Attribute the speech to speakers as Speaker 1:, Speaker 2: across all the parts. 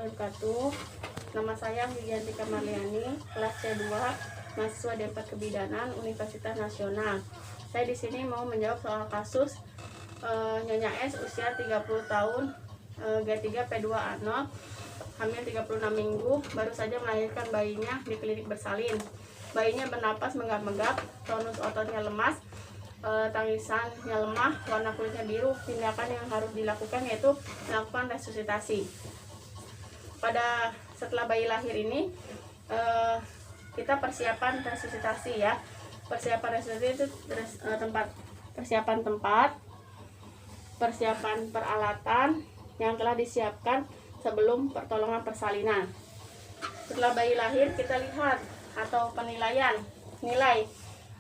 Speaker 1: warahmatullahi wabarakatuh. Nama saya Widianti Kamarliani, kelas C2, mahasiswa D4 Kebidanan, Universitas Nasional. Saya di sini mau menjawab soal kasus Nyonya S usia 30 tahun, G3 P2A0, hamil 36 minggu, baru saja melahirkan bayinya di klinik bersalin. Bayinya bernapas menggap-menggap, tonus ototnya lemas, tangisannya lemah, warna kulitnya biru. Tindakan yang harus dilakukan yaitu melakukan resusitasi. Setelah bayi lahir ini, kita persiapan resusitasi ya. Persiapan resusitasi itu persiapan tempat, persiapan peralatan yang telah disiapkan sebelum pertolongan persalinan. Setelah bayi lahir, kita lihat atau penilaian, nilai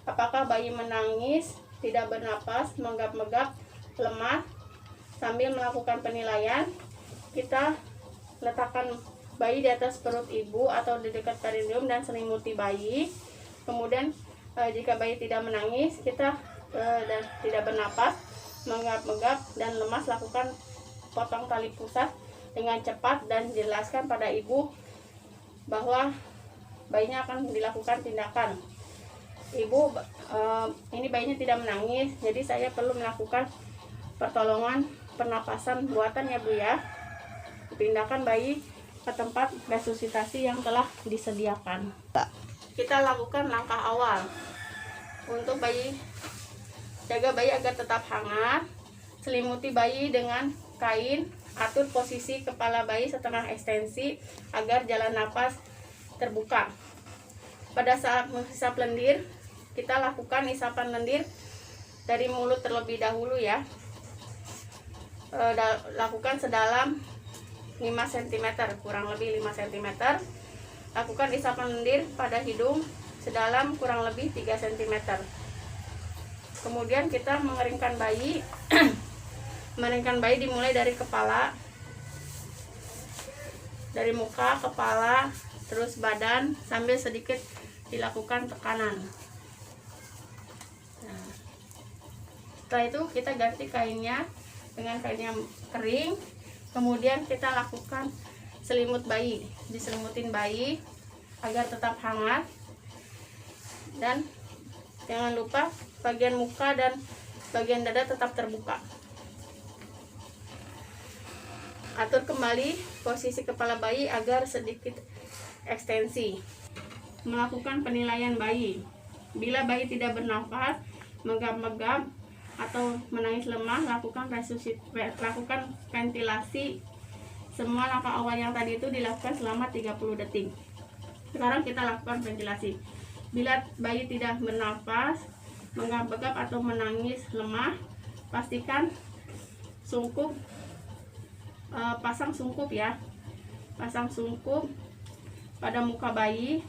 Speaker 1: apakah bayi menangis, tidak bernapas, menggap-menggap, lemah. Sambil melakukan penilaian, kita letakkan bayi di atas perut ibu atau di dekat perineum dan selimuti bayi. Kemudian jika bayi tidak menangis, kita dan tidak bernapas, menggap-menggap dan lemas, lakukan potong tali pusat dengan cepat dan jelaskan pada ibu bahwa bayinya akan dilakukan tindakan. Ibu, ini bayinya tidak menangis, jadi saya perlu melakukan pertolongan pernapasan buatan ya Bu ya. Pindahkan bayi ke tempat resusitasi yang telah disediakan. Kita lakukan langkah awal untuk bayi. Jaga bayi agar tetap hangat, selimuti bayi dengan kain, atur posisi kepala bayi setengah ekstensi agar jalan napas terbuka. Pada saat menghisap lendir, kita lakukan isapan lendir dari mulut terlebih dahulu ya. Lakukan sedalam 5 cm, kurang lebih 5 cm. Lakukan isapan lendir pada hidung sedalam kurang lebih 3 cm. Kemudian kita mengeringkan bayi. Mengeringkan bayi dimulai dari kepala, dari muka, kepala, terus badan, sambil sedikit dilakukan tekanan. Nah, setelah itu kita ganti kainnya dengan kain yang kering. Kemudian kita lakukan selimut bayi, diselimutin bayi agar tetap hangat. Dan jangan lupa bagian muka dan bagian dada tetap terbuka. Atur kembali posisi kepala bayi agar sedikit ekstensi. Melakukan penilaian bayi. Bila bayi tidak bernafas, menggap-menggap atau menangis lemah, lakukan ventilasi. Semua langkah awal yang tadi itu dilakukan selama 30 detik. Sekarang kita lakukan ventilasi. Bila bayi tidak bernafas, menggap-menggap atau menangis lemah, pastikan sungkup, pasang sungkup ya. Pasang sungkup pada muka bayi,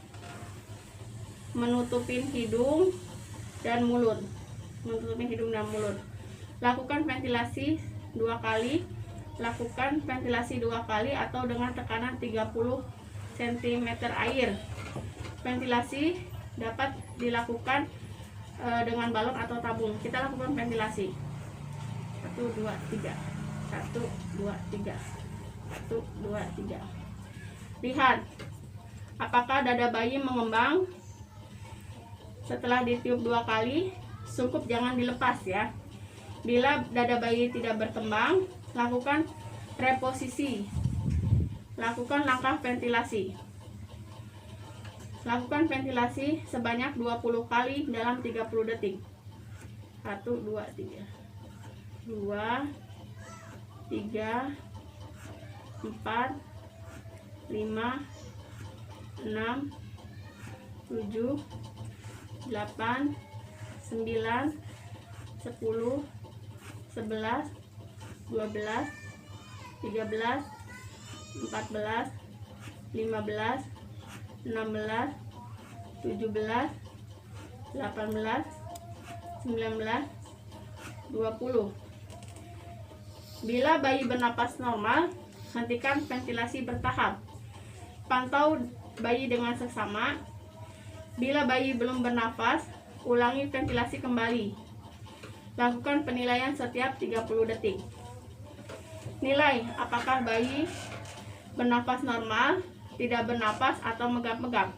Speaker 1: menutupin hidung dan mulut. Lakukan ventilasi 2 kali. Lakukan ventilasi 2 kali atau dengan tekanan 30 cm air. Ventilasi dapat dilakukan dengan balon atau tabung. Kita lakukan ventilasi 1, 2, 3. 1, 2, 3. 1, 2, 3. Lihat apakah dada bayi mengembang. Setelah ditiup 2 kali, sungkup jangan dilepas ya. Bila dada bayi tidak berkembang, lakukan reposisi. Lakukan langkah ventilasi. Lakukan ventilasi sebanyak 20 kali dalam 30 detik. 1, 2, 3. 2, 3, 4, 5, 6, 7, 8, 9, 10, 11, 12, 13, 14, 15, 16, 17, 18, 19, 20. Bila bayi bernapas normal, hentikan ventilasi bertahap. Pantau bayi dengan seksama. Bila bayi belum bernafas, ulangi ventilasi kembali. Lakukan penilaian setiap 30 detik. Nilai apakah bayi bernapas normal, tidak bernapas atau megap-megap.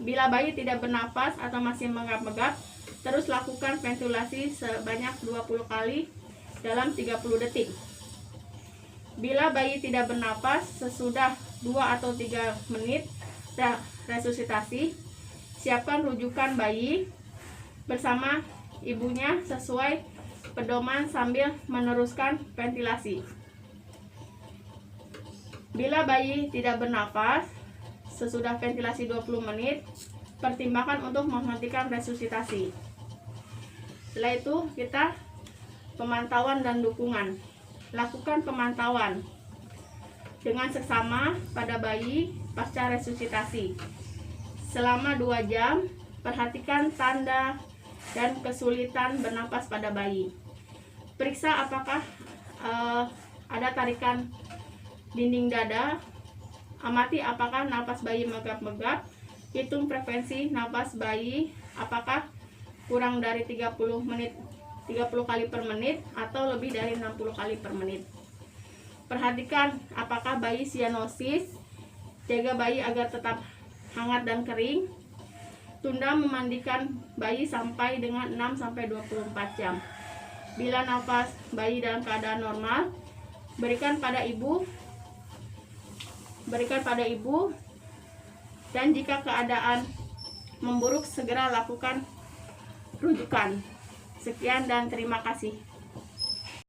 Speaker 1: Bila bayi tidak bernapas atau masih megap-megap, terus lakukan ventilasi sebanyak 20 kali dalam 30 detik. Bila bayi tidak bernapas sesudah 2 atau 3 menit resusitasi, siapkan rujukan bayi bersama ibunya sesuai pedoman sambil meneruskan ventilasi. Bila bayi tidak bernapas sesudah ventilasi 20 menit, pertimbangkan untuk menghentikan resusitasi. Setelah itu kita pemantauan dan dukungan. Lakukan pemantauan dengan seksama pada bayi pasca resusitasi. Selama 2 jam, perhatikan tanda dan kesulitan bernapas pada bayi. Periksa apakah ada tarikan dinding dada. Amati apakah napas bayi megap-megap. Hitung frekuensi napas bayi, apakah kurang dari 30 kali per menit atau lebih dari 60 kali per menit. Perhatikan apakah bayi sianosis. Jaga bayi agar tetap hangat dan kering. Tunda memandikan bayi sampai dengan 6-24 jam. Bila napas bayi dalam keadaan normal, berikan pada ibu, dan jika keadaan memburuk segera lakukan rujukan. Sekian dan terima kasih.